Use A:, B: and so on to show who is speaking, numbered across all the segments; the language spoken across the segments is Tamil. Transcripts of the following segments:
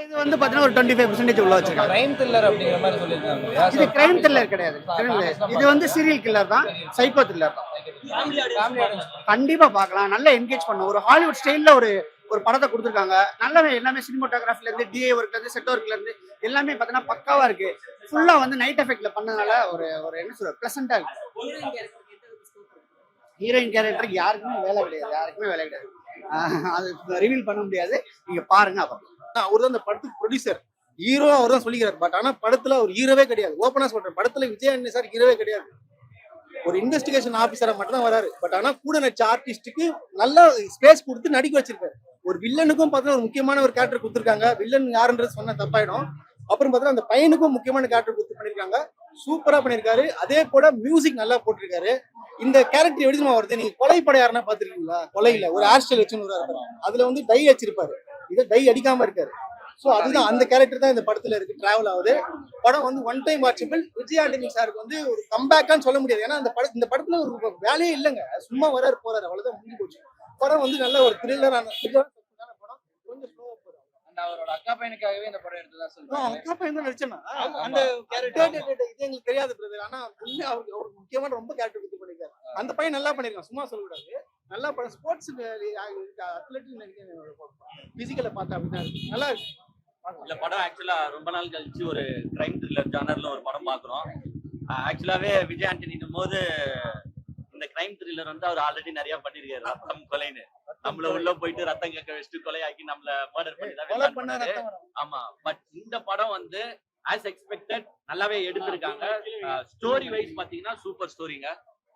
A: இது வந்து பாத்தீங்கன்னா ஒரு 25% உள்ள வச்சிருக்காங்க.
B: கிரைம் த்ரில்லர் அப்படிங்கிற மாதிரி சொல்லியிருக்காங்க.
A: இது கிரைம் த்ரில்லர் கிடையாது. இது வந்து சீரியல் கில்லர் தான், சைக்கோ த்ரில்லர் தான். கண்டிப்பா பார்க்கலாம். நல்லா என்கேஜ் பண்ணும். ஒரு ஹாலிவுட் ஸ்டைல்ல ஒரு ஒரு படத்தை கொடுத்துருக்காங்க. நல்லாவே எல்லாமே சினிமோட்டோகிராஃபில இருந்து டிஏ ஒர்க்ல இருந்து செட் ஒர்க்ல இருந்து எல்லாமே பார்த்தீங்கன்னா பக்காவா இருக்கு. ஃபுல்லா வந்து நைட் எஃபெக்ட்ல பண்ணதுனால ஒரு ஒரு என்ன சொல்ற பிளசண்டா இருக்கு. ஹீரோயின் கேரக்டருக்கு யாருக்குமே வேலை கிடையாது. யாருக்குமே வேலை கிடையாது. அது ரிவீல் பண்ண முடியாது. நீங்க பாருங்க. அப்புறம்
C: அவர் தான் அந்த படத்துக்கு ப்ரொடியூசர். ஹீரோ அவர் தான் சொல்லிக்கிறார். பட் ஆனா படத்துல ஒரு ஹீரோவே கிடையாது. ஓப்பனா சொல்றேன், படத்துல விஜய் ஆண்டனி சார் ஹீரோவே கிடையாது. ஒரு இன்வெஸ்டிகேஷன் ஆபீசரா மட்டும் தான் வராரு. பட் ஆனா கூட நடிச்ச ஆர்டிஸ்டுக்கு நல்லா ஸ்பேஸ் கொடுத்து நடிக்க வச்சிருக்காரு. ஒரு வில்லனுக்கும் பார்த்தீங்கன்னா ஒரு முக்கியமான ஒரு கேரக்டர் கொடுத்துருக்காங்க. வில்லன் யாருன்றது சொன்னா தப்பாயிடும். அப்புறம் பார்த்தீங்கன்னா அந்த பையனுக்கும் முக்கியமான கேரக்டர் கொடுத்து பண்ணிருக்காங்க. சூப்பரா பண்ணிருக்காரு. அதே போல மியூசிக் நல்லா போட்டிருக்காரு. இந்த கேரக்டர் எப்படி வருது, நீங்க கொலை படம் யாருன்னா பாத்துருக்கீங்களா? கொலையில ஒரு ஹேர் ஸ்டைல் வச்சுன்னு அதுல வந்து டை அடிச்சிருப்பாரு. இதை டை அடிக்காம இருக்காரு. சோ அதுதான் அந்த கேரக்டர் தான் இந்த படத்துல இருக்கு. டிராவல் ஆகுது. படம் வந்து one time watchable. Vijay Antony சாருக்கு வந்து ஒரு கம்பேக்கான்னு சொல்ல முடியாது. ஏன்னா இந்த படத்துல ஒரு வேலையே இல்லைங்க. சும்மா வராரு போறாரு, அவ்வளவுதான் முடிஞ்சு போச்சு. படம் வந்து நல்ல ஒரு த்ரில்லரான படம். கொஞ்சம் ஸ்லோவா போறாரு.
B: அவரோட அக்கா பையனுக்காகவே இந்த படம் எடுத்ததா சொல்றாங்க.
C: அக்கா பையன் தான் நடிச்சேன்னா அந்த கேரக்டர் இது எங்களுக்கு தெரியாது பிரதர். ஆனா அவருக்கு முக்கியமான ரொம்ப கேரக்டர் கொடுத்து பண்ணிருக்காரு. அந்த பையன் நல்லா பண்ணிருக்கான். சும்மா சொல்லக்கூடாது. நல்லா படம். ஸ்போர்ட்ஸ் அத்லெட்டிக் பிசிக்கலை பார்த்தா அப்படின்னா நல்லா இருக்கு.
D: இந்த படம் ஆக்சுவலா ரொம்ப நாள் கழிச்சு ஒரு கிரைம் த்ரில்லர் ஜானர்ல ஒரு படம் பாக்குறோம். ஆக்சுவலாவே விஜய் ஆண்டனின் போது இந்த கிரைம் த்ரில்லர் வந்து அவர் ஆல்ரெடி நிறைய பண்ணிருக்காரு. ரத்தம் கொலைன்னு நம்மள உள்ள போயிட்டு ரத்தம் கேட்க வச்சுட்டு கொலையாக்கி நம்மள மர்டர் பண்ணி. ஆமா, பட் இந்த படம் வந்து ஆஸ் எக்ஸ்பெக்டட் நல்லாவே எடுத்திருக்காங்க. ஸ்டோரி வைஸ் பாத்தீங்கன்னா சூப்பர் ஸ்டோரிங்க.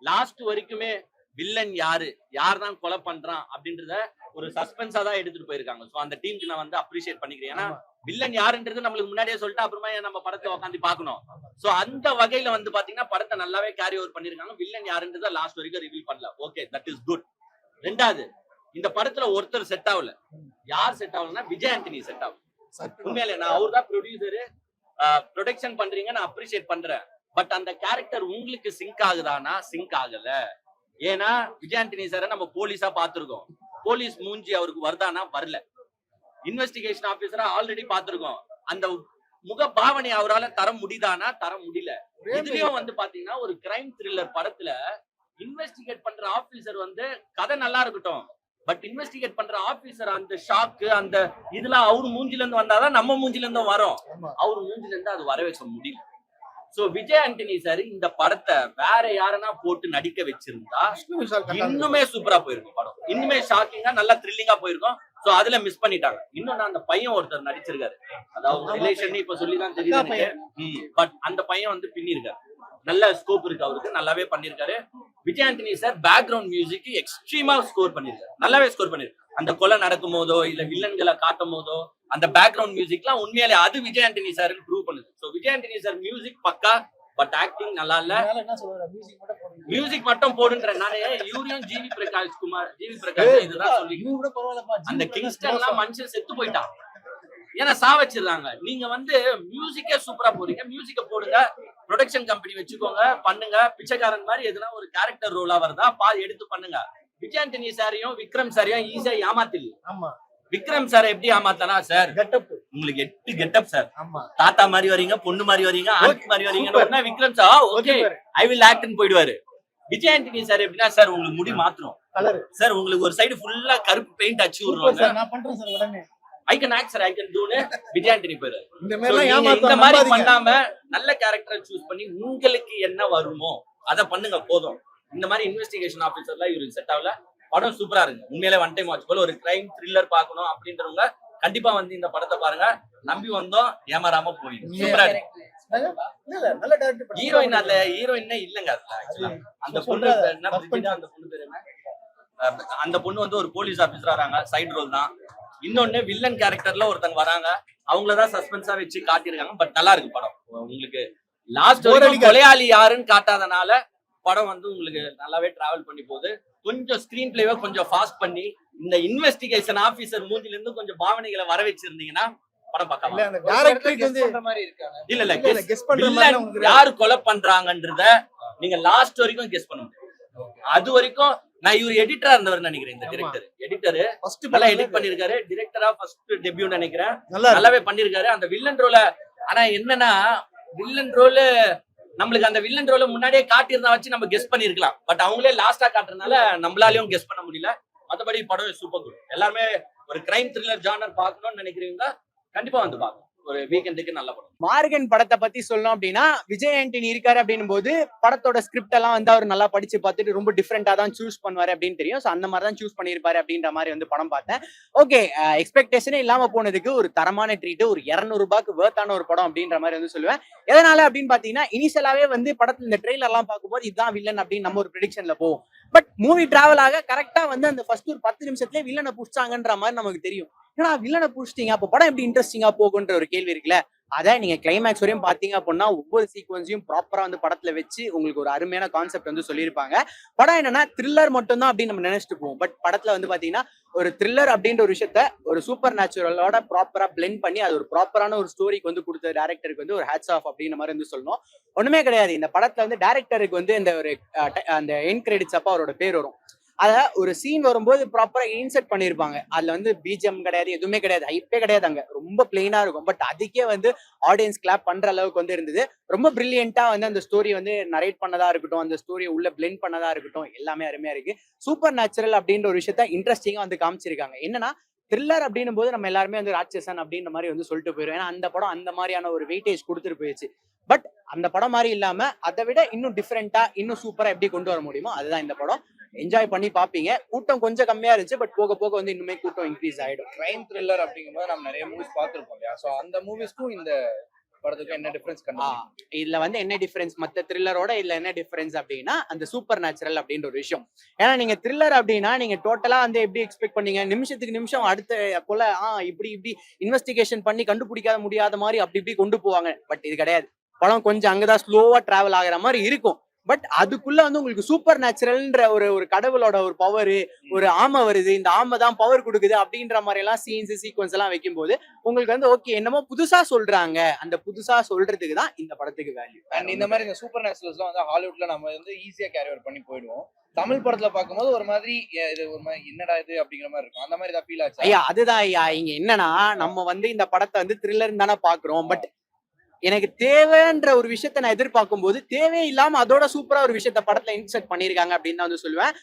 D: லாஸ்ட் வரைக்குமே வில்லன் யார் தான் கொலை பண்றான் அப்படின்றத ஒரு சஸ்பென்ஸா தான் எடுத்துட்டு போயிருக்காங்க. சோ அந்த டீமுக்கு நான் வந்து அப்ரிஷியேட் பண்ணிக்கிறேன். ஏன்னா வில்லன் யாருன்றது நம்மளுக்கு முன்னாடியே சொல்லிட்டு அப்புறமா நம்ம படத்தை உட்காந்து பார்க்கணும். சோ அந்த வகையில வந்து பாத்தீங்கன்னா படத்தை நல்லாவே கேரி ஓவர் பண்ணிருக்காங்க. வில்லன் யாருன்றத லாஸ்ட் வரைக்கும் ரிவீல் பண்ணல. Okay, that is good. ரெண்டாவது, இந்த படத்துல ஒருத்தர் செட் ஆகல. யார் செட் ஆகலன்னா விஜய் ஆண்டனி செட் ஆகும். உண்மையிலே நான் அவர் தான் ப்ரொடியூசரு, ப்ரொடக்ஷன் பண்றீங்க, நான் அப்ரிஷியேட் பண்றேன். பட் அந்த கேரக்டர் உங்களுக்கு சிங்க் ஆகுதானா? சிங்க் ஆகல. ஏன்னா விஜய் ஆண்டனி சார நம்ம போலீஸா பாத்துருக்கோம். போலீஸ் மூஞ்சி அவருக்கு வருதானா? வரல. இன்வெஸ்டிகேஷன் ஆபீசரா ஆல்ரெடி பாத்துருக்கோம். அந்த முக பாவனை அவரால் தர முடியுதானா? தர முடியல. இதுலயும் வந்து பாத்தீங்கன்னா ஒரு கிரைம் த்ரில்லர் படத்துல இன்வெஸ்டிகேட் பண்ற ஆபீசர் வந்து கதை நல்லா இருக்கட்டும், பட் இன்வெஸ்டிகேட் பண்ற ஆபீசர் அந்த ஷாக்கு அந்த இதெல்லாம் அவரு மூஞ்சில இருந்து வந்தாதான் நம்ம மூஞ்சில இருந்து வரும். அவரு மூஞ்சில இருந்து அது வர வைக்க முடியல. சோ விஜய் ஆண்டனி சார் இந்த படத்தை வேற யாரனா போட்டு நடிக்க வச்சிருந்தா இன்னுமே சூப்பரா போயிருக்கும் படம். இன்னுமே ஷாக்கிங்கா நல்லா த்ரில்லிங்கா போயிருக்கும். சோ அதுல மிஸ் பண்ணிட்டாங்க. இன்னொன்னு அந்த பையன் ஒருத்தர் நடிச்சிருக்காரு, அதாவது ரிலேஷன் இப்ப சொல்லிதான் தெரியுது. பட் அந்த பையன் வந்து பின்னிருக்காரு. நல்ல ஸ்கோப் இருக்கு அவருக்கு. நல்லாவே பண்ணிருக்காரு. Vijay Antony sir background music எக்ஸ்ட்ரீமா ஸ்கோர் பண்ணிருக்காரு. நல்லாவே ஸ்கோர் பண்ணிருக்காரு. அந்த கொலை நடக்கும் போதோ இல்ல வில்லன்களை காட்டும் போதோ அந்த பேக்ரவுண்ட் மியூசிக்லாம் உண்மையிலே அது விஜய் ஆண்டனி சார் ப்ரூவ் பண்ணுது. So Vijay Antony sir music பக்கா, பட் ஆக்டிங் நல்லா இல்ல. மியூசிக் மட்டும் போடுன்ற நானே இவரையும் ஜிவி பிரகாஷ் இதுதான் சொல்லி அந்த கிங்ஸ்டன் எல்லாம் மனுஷன் செத்து போயிட்டான். ஏன்னா சாவச்சிடுறாங்க. நீங்க வந்து மியூசிக்கே சூப்பரா போறீங்க, மியூசிக்க போடுங்க, ப்ரொடக்ஷன் கம்பெனி வச்சுக்கோங்க, பண்ணுங்க. பிச்சைக்காரன் மாதிரி எதுனா ஒரு கேரக்டர் ரோலா வருதா எடுத்து பண்ணுங்க. விஜய் ஆண்டனி சாரையும் விக்ரம் சாரையும் ஈஸியா ஏமாத்திடலாம். விக்ரம் சார் எப்படி ஏமாத்தனா? சார் உங்களுக்கு 8 கெட்டப் சார். தாத்தா மாதிரி வரீங்க, பொண்ணு மாதிரி வரீங்க, ஆண்டி மாதிரி வரீங்க. Vikram sir okay I will ஆக்ட்னு போயிடுவாரு. விஜய் ஆண்டனி சார் எப்படின்னா, சார் உங்களுக்கு முடி மாத்திரம் சார், உங்களுக்கு ஒரு சைடு ஃபுல்லா கருப்பு பெயிண்ட் அடிச்சு விடுறாங்க. I can act sir, I can டூன்னு விஜய் ஆண்டனி போயிடுறாரு. இந்த மாதிரி பண்ணாம நல்ல கேரக்டரை சூஸ் பண்ணி உங்களுக்கு என்ன வருமோ அதை பண்ணுங்க போதும். இந்த மாதிரி இன்வெஸ்டிகேஷன் ஆபீசர்லாம் இவருக்கு செட் ஆகல. படம் சூப்பரா இருக்கு. உண்மையிலே ஒன் டைம் வாட்ச் போல ஒரு கிரைம் த்ரில்லர் பார்க்கணும் அப்படின்றவங்க கண்டிப்பா வந்து இந்த படத்தை பாருங்க. நம்பி வந்தோம், ஏமாறாம போயிடும். சூப்பரா இருக்கு. ஹீரோயின் அதுல ஹீரோயினே இல்லங்க. அந்த பொண்ணு என்ன, அந்த பொண்ணு பேரு என்ன, அந்த பொண்ணு வந்து ஒரு போலீஸ் ஆபீசரா வராங்க, சைடு ரோல் தான். இன்னொன்னு வில்லன் கேரக்டர்ல ஒருத்தங்க வராங்க, அவங்களதான் சஸ்பென்ஸா வச்சு காட்டியிருக்காங்க. பட் நல்லா இருக்கு படம். உங்களுக்கு லாஸ்ட் கொலையாளி யாருன்னு காட்டாதனால படம் வந்து உங்களுக்கு நல்லாவே டிராவல் பண்ணி போகுது. கொஞ்சம் ஸ்கிரீன் பிளேவை கொஞ்சம் ஃபாஸ்ட் பண்ணி இந்த இன்வெஸ்டிகேஷன் ஆபீசர் மூஞ்சில இருந்து கொஞ்சம் பாவனைகளை வர வச்சிருந்தீங்கன்னா படம் பார்க்கலாம். இல்ல யாரு கொலை பண்றாங்கன்றத நீங்க லாஸ்ட் வரைக்கும் கெஸ் பண்ண முடியும். அது வரைக்கும் நான் இவர் எடிட்டரா இருந்தவர் நினைக்கிறேன். இந்த டைரக்டர் எடிட்டர்
C: ஃபர்ஸ்ட்
D: நல்லா எடிட் பண்ணிருக்காரு. டைரக்டரா ஃபர்ஸ்ட் டெபியூ நினைக்கிறேன்.
C: நல்லா
D: நல்லாவே பண்ணிருக்காரு. அந்த வில்லன் ரோல ஆனா என்னன்னா வில்லன் ரோல் நம்மளுக்கு அந்த வில்லன் ரோல முன்னாடியே காட்டியிருந்தா வச்சு நம்ம கெஸ் பண்ணிருக்கலாம். பட் அவங்களே லாஸ்டா காட்டுறதுனால நம்மளாலையும் கெஸ் பண்ண முடியல. மற்றபடி படம் சூப்பர் குட். எல்லாருமே ஒரு கிரைம் த்ரில்லர் ஜானர் பார்க்கணும்னு நினைக்கிறீங்க கண்டிப்பா வந்து பாக்கணும். ஒரு வீக்கெண்டுக்கு நல்ல படம்.
E: மார்கன் படத்தை பத்தி சொல்லணும் அப்படின்னா விஜய் ஆண்டனி இருக்காரு அப்படின்னும் போது படத்தோட ஸ்கிரிப்ட் எல்லாம் வந்து அவர் நல்லா படிச்சு பார்த்துட்டு ரொம்ப டிஃப்ரெண்டா தான் சூஸ் பண்ணுவாரு அப்படின்னு தெரியும். ஸோ அந்த மாதிரி தான் சூஸ் பண்ணியிருப்பாரு அப்படின்ற மாதிரி வந்து படம் பார்த்தேன். ஓகே, எக்ஸ்பெக்டேஷனே இல்லாம போனதுக்கு ஒரு தரமான ட்ரீட், ஒரு 200 ரூபாய்க்கு வேர்த்தான ஒரு படம் அப்படின்ற மாதிரி வந்து சொல்லுவேன். எதனால அப்படின்னு பாத்தீங்கன்னா இனிஷியலாவே வந்து படத்துல இந்த ட்ரெய்லர் எல்லாம் பார்க்கும்போது இதுதான் வில்லன் அப்படின்னு நம்ம ஒரு ப்ரெடிக்ஷன்ல போவோம். பட் மூவி டிராவல் ஆக கரெக்டா வந்து அந்த ஃபர்ஸ்ட் ஒரு 10 நிமிஷத்துலேயே வில்லனை புடிச்சாங்கன்ற மாதிரி நமக்கு தெரியும். ஏன்னா வில்லனை புடிச்சிட்டீங்க அப்போ படம் எப்படி இன்ட்ரெஸ்டிங்கா போகுன்ற ஒரு கேள்வி இருக்குல்ல. அதை நீங்க கிளைமேக்ஸ் வரையும் பாத்தீங்க அப்படின்னா ஒவ்வொரு சீக்வன்ஸையும் ப்ராப்பரா வந்து படத்துல வச்சு உங்களுக்கு ஒரு அருமையான கான்செப்ட் வந்து சொல்லியிருப்பாங்க. படம் என்னன்னா த்ரில்லர் மட்டும் தான் அப்படின்னு நம்ம நினைச்சிட்டு போவோம். பட் படத்துல வந்து பாத்தீங்கன்னா ஒரு த்ரில்லர் அப்படின்ற ஒரு விஷயத்த ஒரு சூப்பர் நேச்சுரலோட ப்ராப்பரா பிளெண்ட் பண்ணி அது ஒரு ப்ராப்பரான ஒரு ஸ்டோரிக்கு வந்து கொடுத்த டேரக்டருக்கு வந்து ஒரு ஹேட்ஸ் ஆஃப் அப்படின்ற மாதிரி வந்து சொல்லணும். ஒண்ணுமே கிடையாது. இந்த படத்துல வந்து டேரக்டருக்கு வந்து இந்த ஒரு அந்த எண்ட் கிரெடிட்ஸ் அப்ப அவரோட பேர் வரும். அத ஒரு சீன் வரும்போது ப்ராப்பரா இன்செர்ட் பண்ணிருப்பாங்க. அதுல வந்து பிஜிஎம் கிடையாது, எதுவுமே கிடையாது, ஹைப்பே கிடையாது, அங்க ரொம்ப பிளெயினா இருக்கும். பட் அதுக்கே வந்து ஆடியன்ஸ் கிளாப் பண்ற அளவுக்கு வந்து இருந்தது. ரொம்ப பிரில்லியண்டா வந்து அந்த ஸ்டோரி வந்து நரேட் பண்ணதா இருக்கட்டும், அந்த ஸ்டோரியை உள்ள பிளெண்ட் பண்ணதா இருக்கட்டும், எல்லாமே அருமையா இருக்கு. சூப்பர் நேச்சுரல் அப்படின்ற ஒரு விஷயத்த இன்ட்ரெஸ்டிங்கா வந்து காமிச்சிருக்காங்க. என்னன்னா த்ரில்லர் அப்படின்னும் போது நம்ம எல்லாருமே வந்து ராட்சசன் அப்படின்ற மாதிரி வந்து சொல்லிட்டு போயிடும். ஏன்னா அந்த படம் அந்த மாதிரியான ஒரு வெயிட்டேஜ் கொடுத்துட்டு போயிடுச்சு. பட் அந்த படம் மாதிரி இல்லாம அதை விட இன்னும் டிஃப்ரெண்டா இன்னும் சூப்பரா எப்படி கொண்டு வர முடியுமோ அதுதான் இந்த படம். என்ஜாய் பண்ணி பாப்பீங்க. கூட்டம் கொஞ்சம் கம்மியா இருந்துச்சு, பட் போக போக வந்து இன்னுமே கூட்டம் இன்க்ரீஸ் ஆயிடும்.
B: கிரைம் த்ரில்லர் அப்படிங்கும்போது நம்ம நிறைய மூவிஸ் பார்த்துருப்போம் இல்லையா? ஸோ அந்த மூவிஸ்க்கும் இந்த படத்துக்கும் என்ன டிஃபரன்ஸ் கண்டுபிடிக்கும்?
E: இதுல வந்து என்ன டிஃபரன்ஸ் மத்த த்ரில்லரோட இதுல என்ன டிஃபரன்ஸ் அப்படின்னா அந்த சூப்பர் நேச்சுரல் அப்படின்ற ஒரு விஷயம். ஏன்னா நீங்க த்ரில்லர் அப்படின்னா நீங்க டோட்டலா வந்து எப்படி எக்ஸ்பெக்ட் பண்ணீங்க, நிமிஷத்துக்கு நிமிஷம் அடுத்த கொலை இப்படி இன்வெஸ்டிகேஷன் பண்ணி கண்டுபிடிக்காத முடியாத மாதிரி அப்படி இப்படி கொண்டு போவாங்க. பட் இது கிடையாது. படம் கொஞ்சம் அங்கதான் ஸ்லோவா டிராவல் ஆகிற மாதிரி இருக்கும். பட் அதுக்குள்ள வந்து உங்களுக்கு சூப்பர் நேச்சுரல்ன்ற ஒரு கடவுளோட ஒரு பவர், ஒரு ஆமை வருது, இந்த ஆமை தான் பவர் கொடுக்குது அப்படின்ற மாதிரி எல்லாம் சீன்ஸ் சீக்வன்ஸ் எல்லாம் வைக்கும் போது உங்களுக்கு வந்து ஓகே என்னமோ புதுசா சொல்றாங்க. அந்த புதுசா சொல்றதுக்கு தான் இந்த படத்துக்கு வேல்யூ.
B: அண்ட் இந்த மாதிரி இந்த சூப்பர் நேச்சுரல்ஸ்லாம் வந்து ஹாலிவுட்ல நம்ம வந்து ஈஸியா கேரி ஓவர் பண்ணி போயிடுவோம். தமிழ் படத்துல பார்க்கும்போது ஒரு மாதிரி இது ஒரு மாதிரி என்னடா இது அப்படிங்கிற மாதிரி இருக்கும். அந்த மாதிரி தான் ஃபீல் ஆச்சு.
E: ஐயா அதுதான் ஐயா இங்க என்னன்னா நம்ம வந்து இந்த படத்தை வந்து த்ரில்லர் தானே பாக்குறோம். பட் எனக்கு தேவைன்ற ஒரு விஷயத்த நான் எதிர்பார்க்கும் போது தேவையே இல்லாம அதோட சூப்பரா ஒரு விஷயத்த படத்துல இன்செர்ட் பண்ணிருக்காங்க அப்படின்னு தான் வந்து சொல்லுவேன்.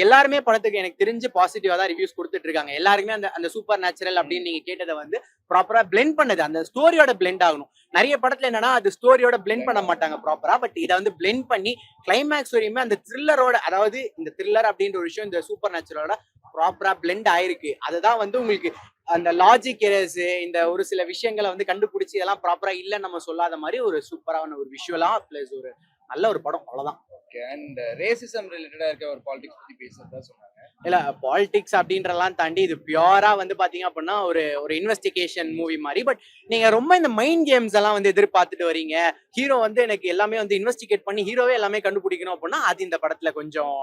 E: எல்லாருமே படத்துக்கு எனக்கு தெரிஞ்சு பாசிட்டிவா தான் ரிவ்யூஸ் கொடுத்துட்டு இருக்காங்க. எல்லாருமே அந்த சூப்பர் நேச்சுரல் அப்படின்னு நீங்க கேட்டதை வந்து ப்ராப்பரா பிளெண்ட் பண்ணது, அந்த ஸ்டோரியோட பிளெண்ட் ஆகணும். நிறைய படத்துல என்னன்னா அது ஸ்டோரியோட பிளெண்ட் பண்ண மாட்டாங்க ப்ராப்பரா. பட் இதை வந்து பிளெண்ட் பண்ணி கிளைமேக்ஸ் வரையுமே அந்த த்ரில்லரோட, அதாவது இந்த த்ரில்லர் அப்படின்ற ஒரு விஷயம் இந்த சூப்பர் நேச்சுரலோட ப்ராப்பரா பிளெண்ட் ஆயிருக்கு. அதுதான் வந்து உங்களுக்கு அந்த லாஜிக் எரர்ஸ், இந்த ஒரு சில விஷயங்களை வந்து கண்டுபிடிச்சி இதெல்லாம் ப்ராப்பரா இல்லைன்னு நம்ம சொல்லாத மாதிரி ஒரு சூப்பரான ஒரு விஷுவலா பிளஸ் ஒரு நல்ல ஒரு படம். அவ்வளவுதான்.
B: ஓகே. அண்ட் ரேசிசம் ரிலேட்டடா இருக்க ஒரு பாலிடிக்ஸ் பத்தி பேசுறதா சொன்னாங்க.
E: இல்ல பாலிடிக்ஸ் அப்படின்றலாம் தாண்டி இது பியூரா வந்து பாத்தீங்க அப்படின்னா ஒரு இன்வெஸ்டிகேஷன் மூவி மாதிரி. பட் நீங்க ரொம்ப இந்த மைண்ட் கேம்ஸ் எல்லாம் வந்து எதிர்பார்த்துட்டு வரீங்க. ஹீரோ வந்து எனக்கு எல்லாமே வந்து இன்வெஸ்டிகேட் பண்ணி ஹீரோவே எல்லாமே கண்டுபிடிக்கணும் அப்படின்னா அது இந்த படத்துல கொஞ்சம்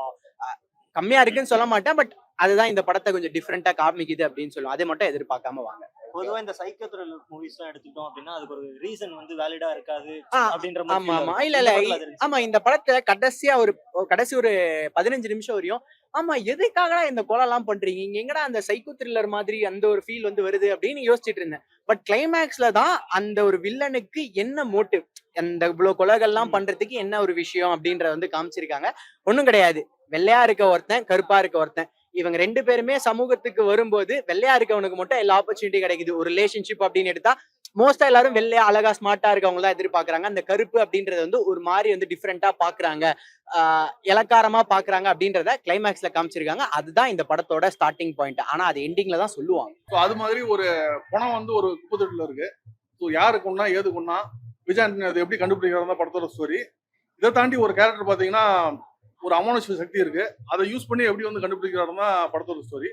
E: கம்மியா இருக்குன்னு சொல்ல மாட்டேன். பட் அதுதான் இந்த படத்தை கொஞ்சம் டிஃப்ரெண்டா காமிக்குது அப்படின்னு சொல்லுவோம். அதை மட்டும் எதிர்பார்க்காம வாங்க.
F: பொதுவா இந்த சைக்கோ த்ரில்லர் மூவிஸ் எல்லாம் எடுத்துக்கிட்டோம் அப்படின்னா அதுக்கு ஒரு ரீசன் வந்து வேலிடா இருக்காது அப்படின்ற
E: ஆமா ஆமா இல்ல ஆமா இந்த படத்துல கடைசி ஒரு 15 நிமிஷம் வரையும் ஆமா எதுக்காக இந்த கொலை எல்லாம் பண்றீங்க, இங்க எங்கடா அந்த சைக்கோ த்ரில்லர் மாதிரி அந்த ஒரு ஃபீல் வந்து வருது அப்படின்னு யோசிச்சுட்டு இருந்தேன். பட் கிளைமேக்ஸ்ல தான் அந்த ஒரு வில்லனுக்கு என்ன மோட்டிவ், அந்த இவ்வளவு கொலைகள்லாம் பண்றதுக்கு என்ன ஒரு விஷயம் அப்படின்றத வந்து காமிச்சிருக்காங்க. ஒண்ணும் கிடையாது. வெள்ளையா இருக்க ஒருத்தன், கருப்பா இருக்க ஒருத்தன், இவங்க 2 பேருமே சமூகத்துக்கு வரும்போது வெள்ளையா இருக்கவனுக்கு மட்டும் எல்லா ஆப்பர்ச்சுனிட்டி கிடைக்குது. ஒரு ரிலேஷன்ஷிப் அப்படின்னு எடுத்தா மோஸ்டா எல்லாரும் வெள்ளையா அழகா ஸ்மார்ட்டா இருக்கவங்க தான் எதிர்பார்க்கறாங்க. அந்த கருப்பு அப்படின்றது வந்து ஒரு மாதிரி வந்து டிஃப்ரெண்டா பாக்குறாங்க, இலக்காரமா பாக்குறாங்க அப்படின்றத கிளைமேக்ஸ்ல காமிச்சிருக்காங்க. அதுதான் இந்த படத்தோட ஸ்டார்டிங் பாயிண்ட். ஆனா அது எண்டிங்ல தான் சொல்லுவாங்க.
G: அது மாதிரி ஒரு பணம் வந்து ஒரு குப்பத்தொட்டில இருக்கு. ஸோ யாருக்குன்னா ஏதுக்குன்னா விஜய் ஆண்டனி அது எப்படி கண்டுபிடிக்கிறதா படத்தோட ஸ்டோரி. இதை தாண்டி ஒரு கேரக்டர் பார்த்தீங்கன்னா ஒரு அமானுஷ்ய சக்தி இருக்கு, அதை யூஸ் பண்ணி எப்படி வந்து கண்டுபிடிக்கிறாருன்னா படத்தோட ஸ்டோரி.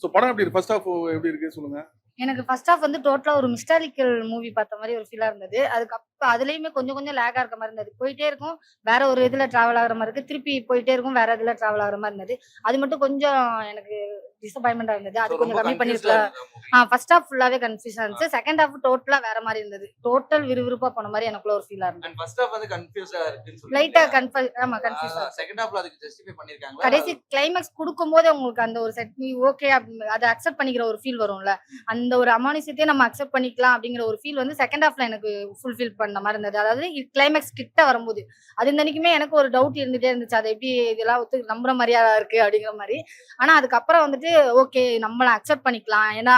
G: ஸோ படம் எப்படி இருக்கு, ஃபர்ஸ்ட் ஹாஃப் எப்படி இருக்கு சொல்லுங்க.
H: எனக்கு ஃபர்ஸ்ட் ஹாஃப் வந்து டோட்டலா ஒரு மிஸ்டாரிக்கல் மூவி பார்த்த மாதிரி ஒரு ஃபீலா இருந்தது. அதுக்கப்புறம் அதுலயுமே கொஞ்சம் லேகா இருக்க மாதிரி இருந்தது. போயிட்டே இருக்கும், வேற ஒரு இதுல டிராவல் ஆகிற மாதிரி இருக்கு, திருப்பி போயிட்டே இருக்கும், வேற இதுல டிராவல் ஆகிற மாதிரி இருந்தது. அது மட்டும் கொஞ்சம் எனக்கு டிசப்பாயின்மெண்டா இருந்தது. அது கொஞ்சம் கம்மி பண்ணிருக்கலாம். ஃபர்ஸ்ட் ஹாஃப் ஃபுல்லாவே கன்ஃபியூஷன் இருந்துச்சு. செகண்ட் ஹாஃப் டோட்டலா வேற மாதிரி இருந்தது. டோட்டல் விறுவிறுப்பா போன மாதிரி எனக்குள்ள ஒரு ஃபீலா இருந்தது.
B: அண்ட் ஃபர்ஸ்ட் ஹாஃப் வந்து கன்ஃபியூஸா இருக்குன்னு சொல்றீங்க.
H: லைட்டா கன்ஃபியூஸ்.
B: செகண்ட் ஹாஃப்ல அதுக்கு ஜஸ்டிஃபை பண்ணிருக்காங்க.
H: கடைசி கிளைமேக்ஸ் கொடுக்கும்போது உங்களுக்கு அந்த ஒரு செட் ஓகே அதை அக்செப்ட் பண்ணிக்கிற ஒரு ஃபீல் வரும்ல, அந்த ஒரு அமானுஷத்தையே நம்ம அக்செப்ட் பண்ணிக்கலாம் அப்படிங்கிற ஒரு ஃபீல் வந்து செகண்ட் ஹாஃப்ல எனக்கு ஃபுல்ஃபில் பண்ண மாதிரி இருந்தது. அதாவது கிளைமேக்ஸ் கிட்ட வரும்போது அது இன்னைக்குமே எனக்கு ஒரு டவுட் இருந்துட்டே இருந்துச்சு, அது எப்படி இதெல்லாம் நம்புற மாதிரியா இருக்கு அப்படிங்கிற மாதிரி. ஆனா அதுக்கப்புறம் வந்துட்டு ஓகே நம்மள அக்செப்ட் பண்ணிக்கலாம், ஏன்னா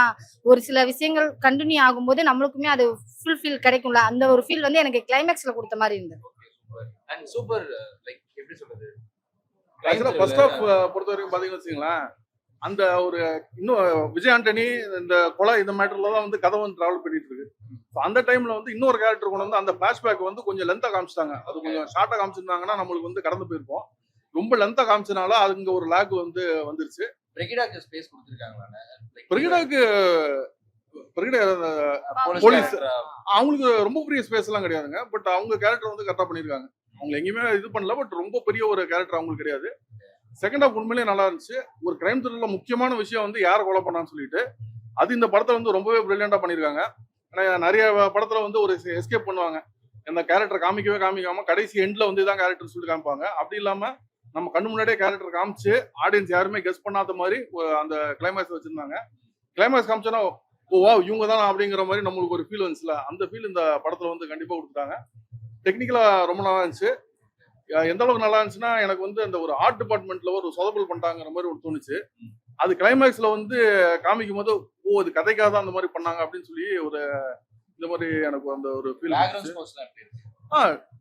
H: ஒரு சில விஷயங்கள் கண்டினியூ ஆகும்போது நம்மளுக்குமே அது ஃபுல்ஃபில் கிடைக்கும்ல, அந்த ஒரு ஃபீல் வந்து எனக்கு கிளைமேக்ஸ்ல கொடுத்த மாதிரி இருந்தது.
B: அண்ட் சூப்பர் லைக் எப்படி சொல்றது,
G: ஆக்சுவலா ஃபர்ஸ்ட் ஹாஃப் பொறுத்த வரைக்கும் பாத்தீங்கன்னு வச்சுங்களேன், அந்த ஒரு இன்னும் விஜய் ஆண்டனி இந்த கொலை இந்த மேட்டர்ல தான் வந்து கதை வந்து டிராவல் பண்ணிட்டு இருக்கு. அந்த டைம்ல வந்து இன்னொரு கேரக்டர் கொண்டு வந்து அந்த பிளாஷ்பேக் வந்து கொஞ்சம் லென்த்தா காமிச்சிட்டாங்க. அது கொஞ்சம் ஷார்ட்டா காமிச்சிருந்தாங்கன்னா நம்மளுக்கு வந்து கடந்து போயிருப்போம். ரொம்ப லென்த்தா காமிச்சனால அதுங்க ஒரு லேக் வந்து வந்துருச்சு.
B: பிரிகிடாக்கு ஸ்பேஸ் கொடுத்திருக்காங்களா?
G: பிரிகிடாக்கு போலீஸ் அவங்களுக்கு ரொம்ப பெரிய ஸ்பேஸ் எல்லாம் கிடையாதுங்க. பட் அவங்க கேரக்டர் வந்து கரெக்டா பண்ணிருக்காங்க. அவங்க எங்கேயுமே இது பண்ணல, பட் ரொம்ப பெரிய ஒரு கேரக்டர் அவங்களுக்கு கிடையாது. செகண்ட் ஹாஃப் உண்மையிலேயே நல்லா இருந்துச்சு. ஒரு கிரைம் த்ரில்லர்ல முக்கியமான விஷயம் வந்து யாரை கொலை பண்ணான்னு சொல்லிட்டு அது இந்த படத்தை வந்து ரொம்பவே பிரில்லியண்டா பண்ணிருக்காங்க. ஏன்னா நிறைய படத்துல வந்து ஒரு எஸ்கேப் பண்ணுவாங்க, அந்த கேரக்டர் காமிக்காம கடைசி எண்ட்ல வந்து இதான் கேரக்டர் சொல்லிட்டு காமிப்பாங்க. அப்படி இல்லாம நம்ம கண்ணு முன்னாடியே கேரக்டர் காமிச்சு ஆடியன்ஸ் யாருமே கெஸ் பண்ணாத மாதிரி அந்த கிளைமேக்ஸ் வச்சிருந்தாங்க. கிளைமேக்ஸ் காமிச்சோன்னா ஓ வா இவங்க தான் அப்படிங்கிற மாதிரி நம்மளுக்கு ஒரு ஃபீல் வந்துச்சுல, அந்த ஃபீல் இந்த படத்துல வந்து கண்டிப்பா கொடுத்துட்டாங்க. டெக்னிக்கலா ரொம்ப நல்லா இருந்துச்சு. எந்த அளவுக்கு நல்லா இருந்துச்சுன்னா எனக்கு வந்து அந்த ஒரு ஆர்ட் டிபார்ட்மெண்ட்ல ஒரு சொதப்பல் பண்ணிட்டாங்கிற மாதிரி ஒரு தோணுச்சு. அது கிளைமேக்ஸ்ல வந்து காமிக்கும் போது ஓ இது கதைக்காக தான் அந்த மாதிரி பண்ணாங்க அப்படின்னு சொல்லி ஒரு இந்த மாதிரி எனக்கு அந்த ஒரு ஃபீல்.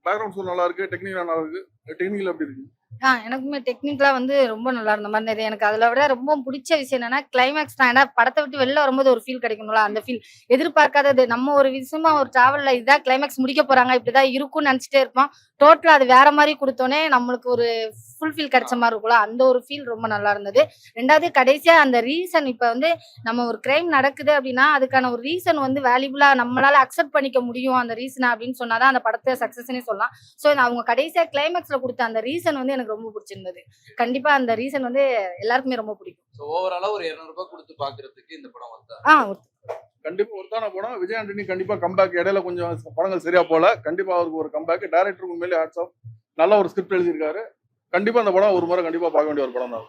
G: பேக்ரவுண்ட் ஸ்கோர் நல்லா இருக்கு, டெக்னிக்கலா நல்லா இருக்கு. டெக்னிக்கல் எப்படி இருக்கு?
H: எனக்குமே டெக்னிக்கலா வந்து ரொம்ப நல்லா இருந்த மாதிரி இருந்தது. எனக்கு அதுல விட ரொம்ப பிடிச்ச விஷயம் என்னன்னா கிளைமேக்ஸ் தான். ஏன்னா படத்தை விட்டு வெளில வரும்போது ஒரு ஃபீல் கிடைக்கணும்ல, அந்த ஃபீல் எதிர்பார்க்காதது. நம்ம ஒரு விஷயமா ஒரு டிராவல்ல இதான் கிளைமேக்ஸ் முடிக்க போறாங்க இப்படிதான் இருக்கும்னு நினைச்சிட்டே இருப்போம். டோட்டலா அது வேற மாதிரி கொடுத்தோன்னே நம்மளுக்கு ஒரு ஃபுல்ஃபில் கிடைச்ச மாதிரி இருக்கும்ல, அந்த ஒரு ஃபீல் ரொம்ப நல்லா இருந்தது. ரெண்டாவது கடைசியா அந்த ரீசன், இப்ப வந்து நம்ம ஒரு கிரைம் நடக்குது அப்படின்னா அதுக்கான ஒரு ரீசன் வந்து வேல்யூபிளா நம்மளால அக்செப்ட் பண்ணிக்க முடியும் அந்த ரீசன் அப்படின்னு சொன்னாதான் அந்த படத்தை சக்சஸ்னே சொல்லலாம். ஸோ அவங்க கடைசியா கிளைமேக்ஸ்ல கொடுத்த அந்த ரீசன் வந்து எனக்கு ரொம்ப பிடிச்சிருந்தது. கண்டிப்பா அந்த ரீசன் வந்து எல்லாருக்குமே ரொம்ப பிடிக்கும்.
B: சோ ஓவராலா ஒரு 200 ரூபாய் கொடுத்து பாக்குறதுக்கு இந்த படம் வந்தா
G: கண்டிப்பா ஒருத்தான படம். விஜய் ஆண்டனி கண்டிப்பா கம்பேக். இடையில கொஞ்சம் படங்கள் சரியா போல, கண்டிப்பா அவருக்கு ஒரு கம்பேக். டைரக்டருக்கு உண்மையிலே ஹேட்ஸ் ஆஃப். நல்ல ஒரு ஸ்கிரிப்ட் எழுதியிருக்காரு. கண்டிப்பா அந்த படம் ஒரு முறை கண்டிப்பா பார்க்க வேண்டிய ஒரு படம் தான்.